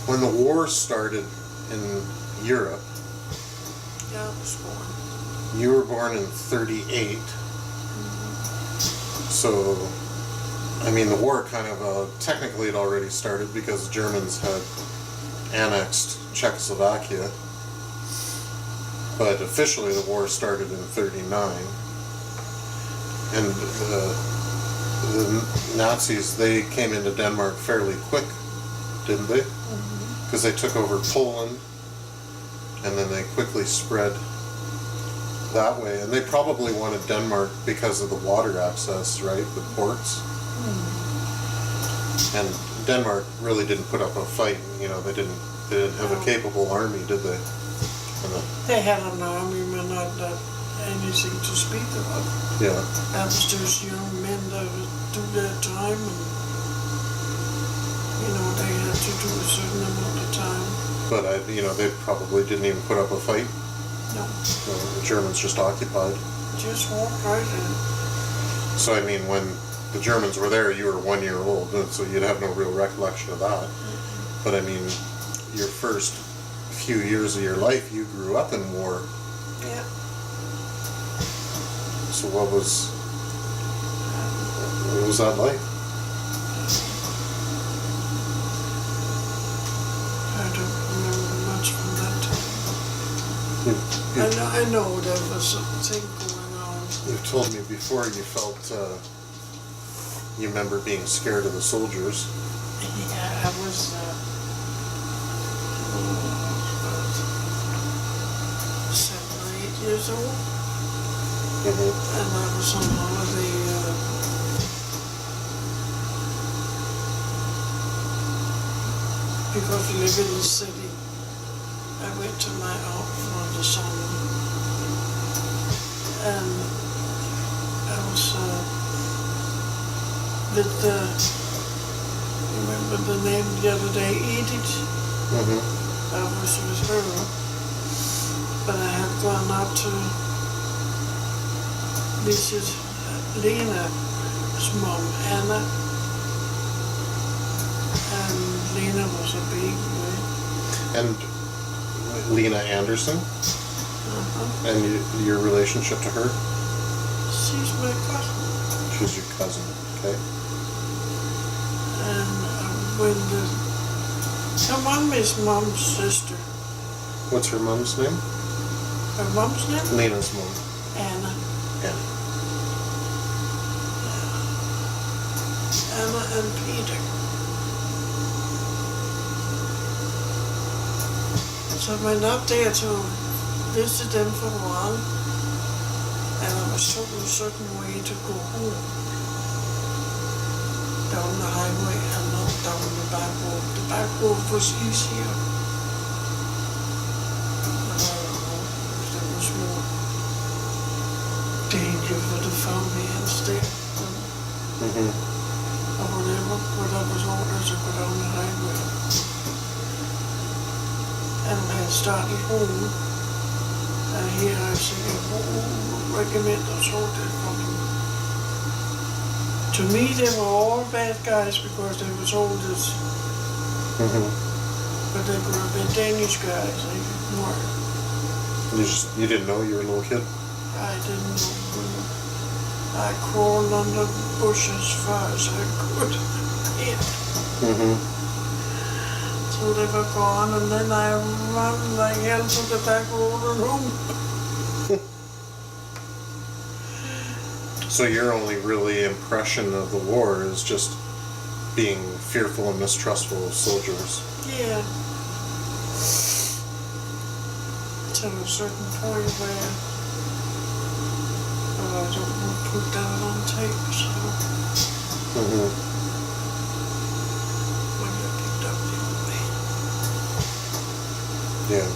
when the war started in Europe, yeah, I was born. you were born in 38. So, I mean, the war kind of technically had already started because the Germans had annexed Czechoslovakia. But officially the war started in 39. And the Nazis, they came into Denmark fairly quick, didn't they? Because they took over Poland, and then they quickly spread that way. And they probably wanted Denmark because of the water access, right? The ports. And Denmark really didn't put up a fight. You know, they didn't have a capable army, did they? They had an army, but not anything to speak of. Yeah. That was just young men that would do their time, and you know, they had to do a certain amount of time. But they probably didn't even put up a fight. No. The Germans just occupied. Just walked right in. So I mean, when the Germans were there, you were 1 year old, and so you'd have no real recollection of that. But I mean, your first few years of your life, you grew up in war. Yeah. So what was that like? I don't remember much from that time. I know there was something going on. You've told me before you felt, you remember being scared of the soldiers. Yeah, I was 7 or 8 years old. And I was on holiday because we live in the city. I went to my aunt for the summer, and I was with remember the name the other day, Edith. I was with her, but I had gone out to visit Lena's mom, Anna, and Lena was a baby. And Lena Anderson? And your relationship to her? She's my cousin. She's your cousin, okay. And when her mom is mom's sister. What's her mom's name? Her mom's name? Lena's mom. Anna. Yeah. Anna and Peter. So I went up there to visit them for a while, and I was told a certain way to go home. Down the highway and not down the back road. The back road was easier. And I don't know if there was more danger for the family instead. Or whatever, but I was orders to go down the highway. And I started home, and here I see a whole regiment of soldiers coming. To me, they were all bad guys because they were soldiers. But they could have been Danish guys, they weren't. You didn't know you were a little kid? I didn't know. I crawled under bushes as far as I could. So they were gone, and then I ran like hell to the back road and home. So your only really impression of the war is just being fearful and mistrustful of soldiers? Yeah. To a certain point where I don't want to put that on tape, so when I picked up the old man. Yeah.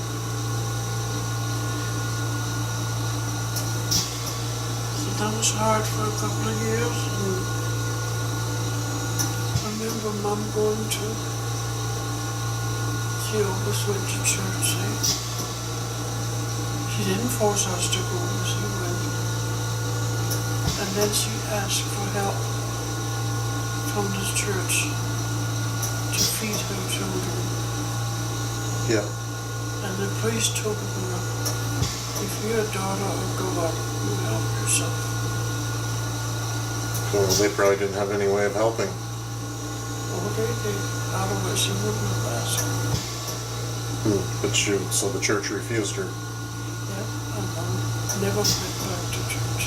So that was hard for a couple of years. I remember Mom going to, she always went to church, She didn't force us to go, she went. And then she asked for help from the church to feed her children. Yeah. And the priest told her, if you're a daughter of God, you help yourself. So they probably didn't have any way of helping. Oh, they did. Otherwise she wouldn't have asked. But so the church refused her. Yeah, and Mom never went back to church.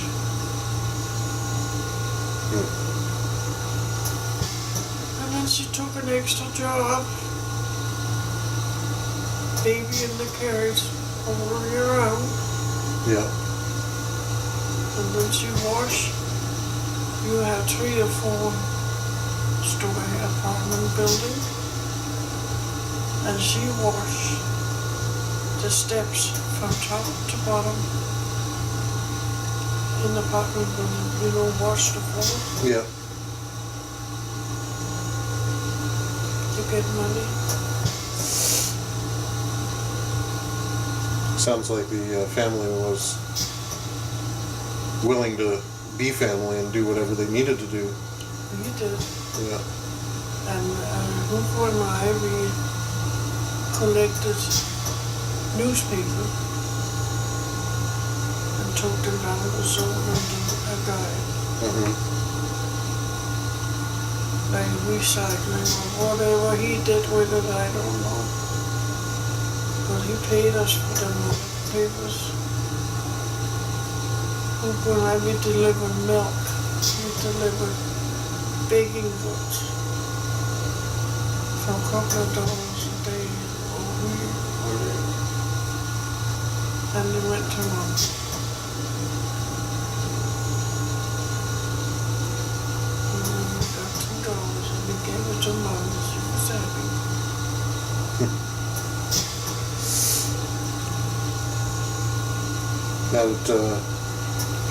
And then she took an extra job. Baby in the carriage all year round. Yeah. And then she washed. You have 3 or 4-story apartment building. And she washed the steps from top to bottom in the apartment building. You know, wash the floor Yeah. to get money. Sounds like the family was willing to be family and do whatever they needed to do. We did. Yeah. And Hugo and I, we collected newspaper and took them down to sold them to a guy. Like recycling or whatever he did with it, I don't know. But he paid us for the papers. Hugo and I, we delivered milk. We delivered baking goods for a couple of dollars a day or a week, whatever. And they went to Mom. And then we got $2 and we gave it to Mom and she was happy. That would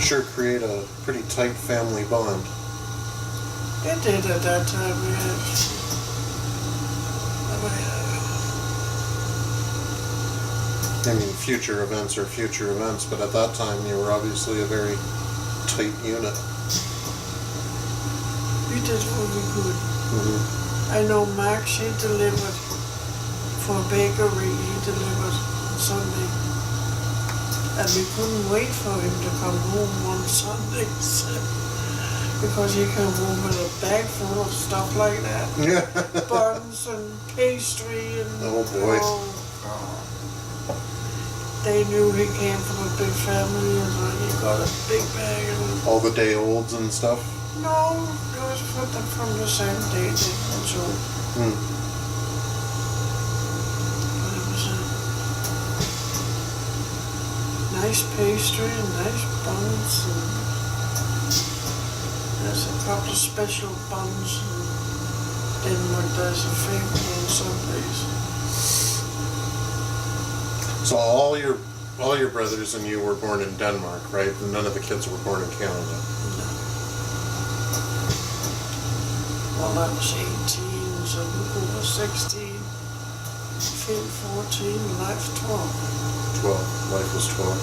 sure create a pretty tight family bond. It did at that time. We had, I mean, future events are future events, but at that time you were obviously a very tight unit. we did what we could. I know Max, he delivered for a bakery, he delivered on Sunday. And we couldn't wait for him to come home on Sundays. Because he came home with a bag full of stuff like that. Yeah. Buns and pastry and... Oh, boy. God. They knew he came from a big family and so he got a big bag and... All the day olds and stuff? No, it was from the same day and so... But it was a nice pastry and nice buns and... There's a couple of special buns in Denmark. There's a favorite on Sundays. So all your brothers and you were born in Denmark, right? None of the kids were born in Canada. No. Well, I was 18, so Luca was 16, Finn 14, Life 12. 12. Life was 12.